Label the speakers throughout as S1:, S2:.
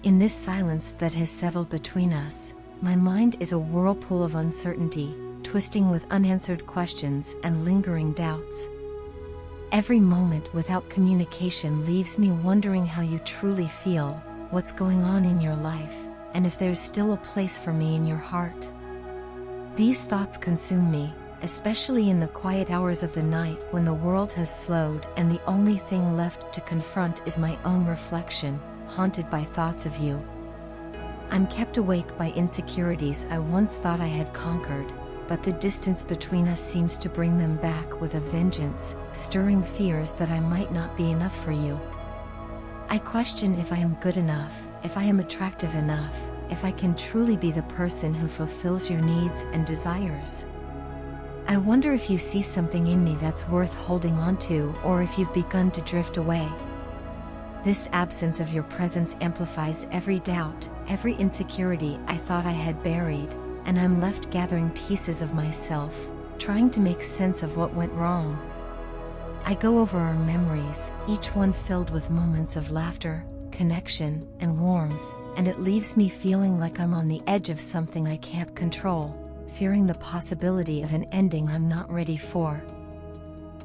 S1: In this silence that has settled between us, my mind is a whirlpool of uncertainty, twisting with unanswered questions and lingering doubts. Every moment without communication leaves me wondering how you truly feel, what's going on in your life, and if there's still a place for me in your heart. These thoughts consume me, especially in the quiet hours of the night when the world has slowed and the only thing left to confront is my own reflection, haunted by thoughts of you. I'm kept awake by insecurities I once thought I had conquered, but the distance between us seems to bring them back with a vengeance, stirring fears that I might not be enough for you. I question if I am good enough, if I am attractive enough, if I can truly be the person who fulfills your needs and desires. I wonder if you see something in me that's worth holding on to, or if you've begun to drift away. This absence of your presence amplifies every doubt, every insecurity I thought I had buried, and I'm left gathering pieces of myself, trying to make sense of what went wrong. I go over our memories, each one filled with moments of laughter, connection, and warmth, and it leaves me feeling like I'm on the edge of something I can't control, fearing the possibility of an ending I'm not ready for.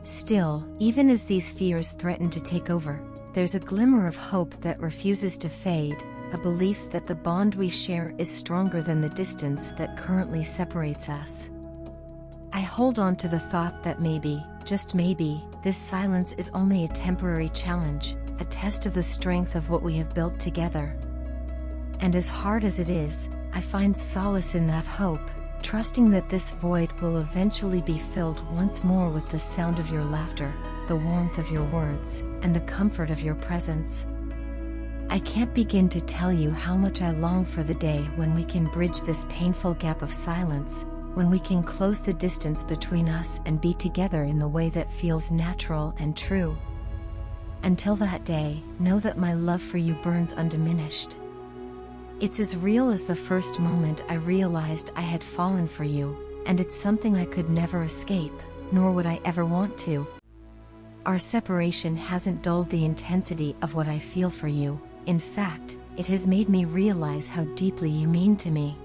S1: Still, even as these fears threaten to take over, there's a glimmer of hope that refuses to fade, a belief that the bond we share is stronger than the distance that currently separates us. I hold on to the thought that maybe, just maybe, this silence is only a temporary challenge, a test of the strength of what we have built together. And as hard as it is, I find solace in that hope, trusting that this void will eventually be filled once more with the sound of your laughter, the warmth of your words, and the comfort of your presence. I can't begin to tell you how much I long for the day when we can bridge this painful gap of silence, when we can close the distance between us and be together in the way that feels natural and true. Until that day, know that my love for you burns undiminished. It's as real as the first moment I realized I had fallen for you, and it's something I could never escape, nor would I ever want to. Our separation hasn't dulled the intensity of what I feel for you. In fact, it has made me realize how deeply you mean to me.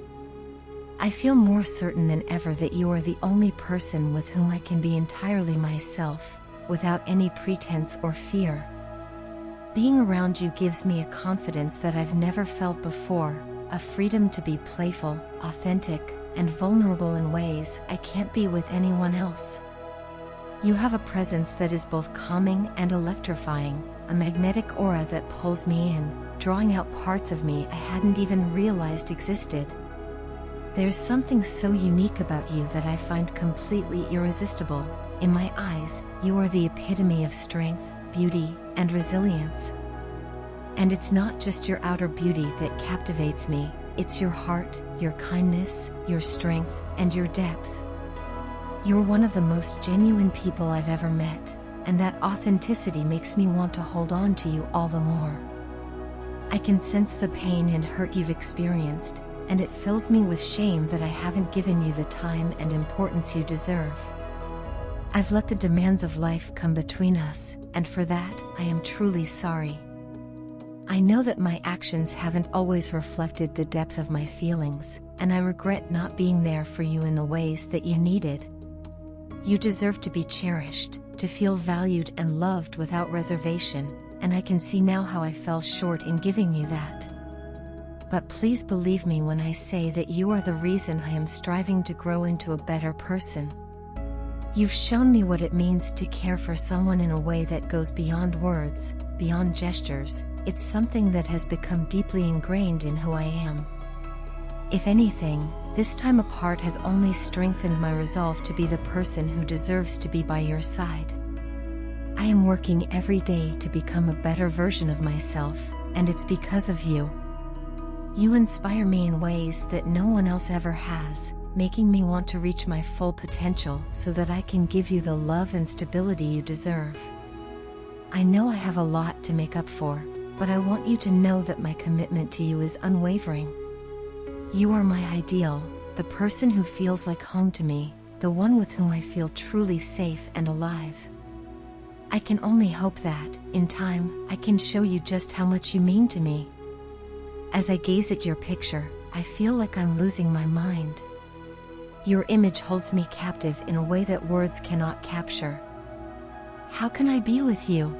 S1: I feel more certain than ever that you are the only person with whom I can be entirely myself, without any pretense or fear. Being around you gives me a confidence that I've never felt before, a freedom to be playful, authentic, and vulnerable in ways I can't be with anyone else. You have a presence that is both calming and electrifying, a magnetic aura that pulls me in, drawing out parts of me I hadn't even realized existed. There's something so unique about you that I find completely irresistible. In my eyes, you are the epitome of strength, beauty, and resilience. And it's not just your outer beauty that captivates me, it's your heart, your kindness, your strength, and your depth. You're one of the most genuine people I've ever met, and that authenticity makes me want to hold on to you all the more. I can sense the pain and hurt you've experienced, and it fills me with shame that I haven't given you the time and importance you deserve. I've let the demands of life come between us, and for that, I am truly sorry. I know that my actions haven't always reflected the depth of my feelings, and I regret not being there for you in the ways that you needed. You deserve to be cherished, to feel valued and loved without reservation, and I can see now how I fell short in giving you that. But please believe me when I say that you are the reason I am striving to grow into a better person. You've shown me what it means to care for someone in a way that goes beyond words, beyond gestures. It's something that has become deeply ingrained in who I am. If anything, this time apart has only strengthened my resolve to be the person who deserves to be by your side. I am working every day to become a better version of myself, and it's because of you. You inspire me in ways that no one else ever has, making me want to reach my full potential so that I can give you the love and stability you deserve. I know I have a lot to make up for, but I want you to know that my commitment to you is unwavering. You are my ideal, the person who feels like home to me, the one with whom I feel truly safe and alive. I can only hope that, in time, I can show you just how much you mean to me. As I gaze at your picture, I feel like I'm losing my mind. Your image holds me captive in a way that words cannot capture. How can I be with you?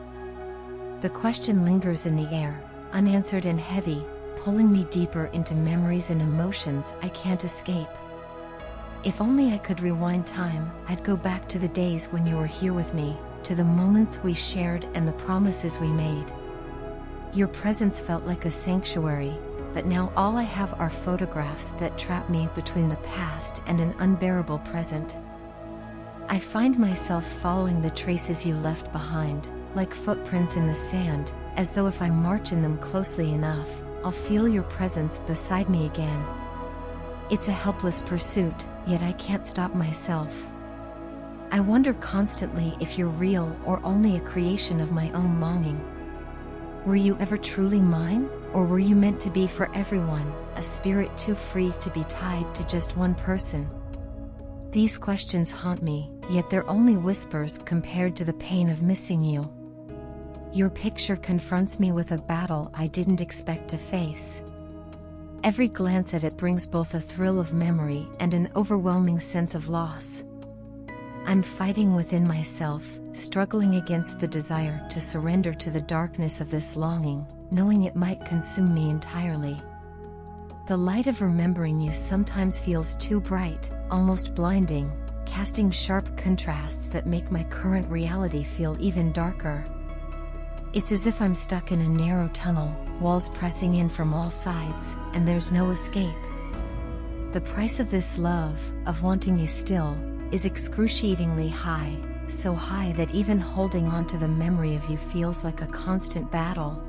S1: The question lingers in the air, unanswered and heavy, pulling me deeper into memories and emotions I can't escape. If only I could rewind time, I'd go back to the days when you were here with me, to the moments we shared and the promises we made. Your presence felt like a sanctuary, but now all I have are photographs that trap me between the past and an unbearable present. I find myself following the traces you left behind, like footprints in the sand, as though if I march in them closely enough, I'll feel your presence beside me again. It's a helpless pursuit, yet I can't stop myself. I wonder constantly if you're real or only a creation of my own longing. Were you ever truly mine, or were you meant to be for everyone, a spirit too free to be tied to just one person? These questions haunt me, yet they're only whispers compared to the pain of missing you. Your picture confronts me with a battle I didn't expect to face. Every glance at it brings both a thrill of memory and an overwhelming sense of loss. I'm fighting within myself, struggling against the desire to surrender to the darkness of this longing, knowing it might consume me entirely. The light of remembering you sometimes feels too bright, almost blinding, casting sharp contrasts that make my current reality feel even darker. It's as if I'm stuck in a narrow tunnel, walls pressing in from all sides, and there's no escape. The price of this love, of wanting you still, is excruciatingly high, so high that even holding on to the memory of you feels like a constant battle.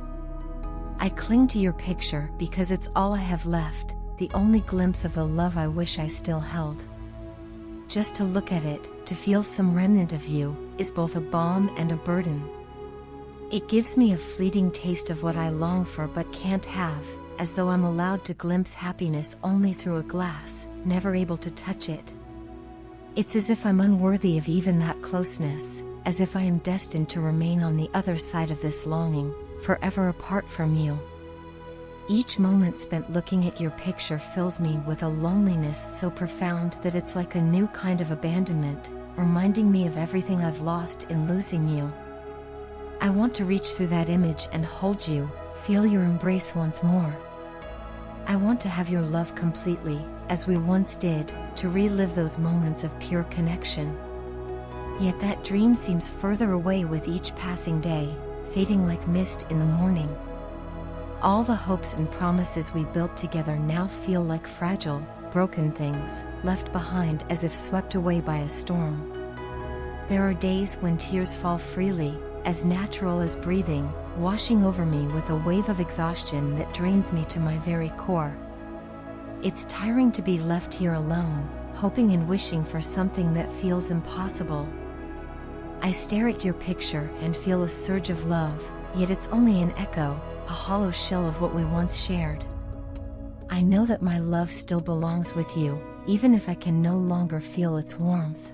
S1: I cling to your picture because it's all I have left, the only glimpse of the love I wish I still held. Just to look at it, to feel some remnant of you, is both a balm and a burden. It gives me a fleeting taste of what I long for but can't have, as though I'm allowed to glimpse happiness only through a glass, never able to touch it. It's as if I'm unworthy of even that closeness, as if I am destined to remain on the other side of this longing, forever apart from you. Each moment spent looking at your picture fills me with a loneliness so profound that it's like a new kind of abandonment, reminding me of everything I've lost in losing you. I want to reach through that image and hold you, feel your embrace once more. I want to have your love completely, as we once did, to relive those moments of pure connection. Yet that dream seems further away with each passing day, fading like mist in the morning. All the hopes and promises we built together now feel like fragile, broken things, left behind as if swept away by a storm. There are days when tears fall freely, as natural as breathing, washing over me with a wave of exhaustion that drains me to my very core. It's tiring to be left here alone, hoping and wishing for something that feels impossible. I stare at your picture and feel a surge of love, yet it's only an echo, a hollow shell of what we once shared. I know that my love still belongs with you, even if I can no longer feel its warmth.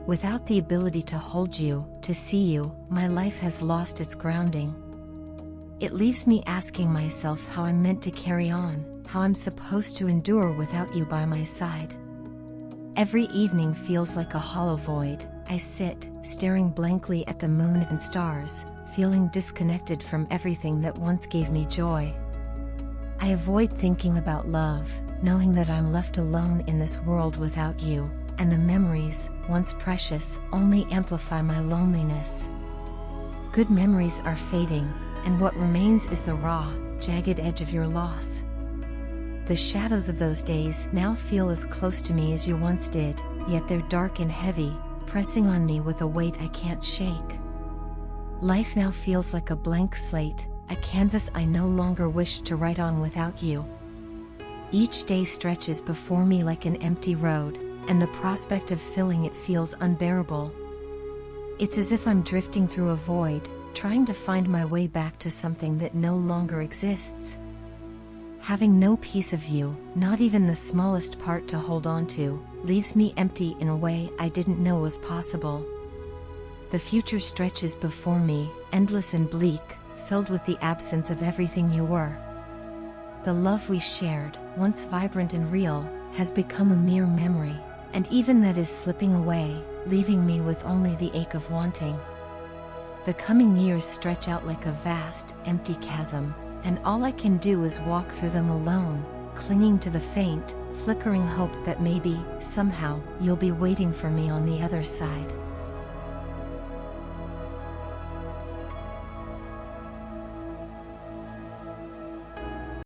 S1: Without the ability to hold you, to see you, my life has lost its grounding. It leaves me asking myself how I'm meant to carry on, how I'm supposed to endure without you by my side. Every evening feels like a hollow void. I sit, staring blankly at the moon and stars, feeling disconnected from everything that once gave me joy. I avoid thinking about love, knowing that I'm left alone in this world without you, and the memories, once precious, only amplify my loneliness. Good memories are fading, and what remains is the raw, jagged edge of your loss. The shadows of those days now feel as close to me as you once did, yet they're dark and heavy, pressing on me with a weight I can't shake. Life now feels like a blank slate, a canvas I no longer wish to write on without you. Each day stretches before me like an empty road, and the prospect of filling it feels unbearable. It's as if I'm drifting through a void, trying to find my way back to something that no longer exists. Having no piece of you, not even the smallest part to hold on to, leaves me empty in a way I didn't know was possible. The future stretches before me, endless and bleak, filled with the absence of everything you were. The love we shared, once vibrant and real, has become a mere memory, and even that is slipping away, leaving me with only the ache of wanting. The coming years stretch out like a vast, empty chasm, and all I can do is walk through them alone, clinging to the faint, flickering hope that maybe, somehow, you'll be waiting for me on the other side.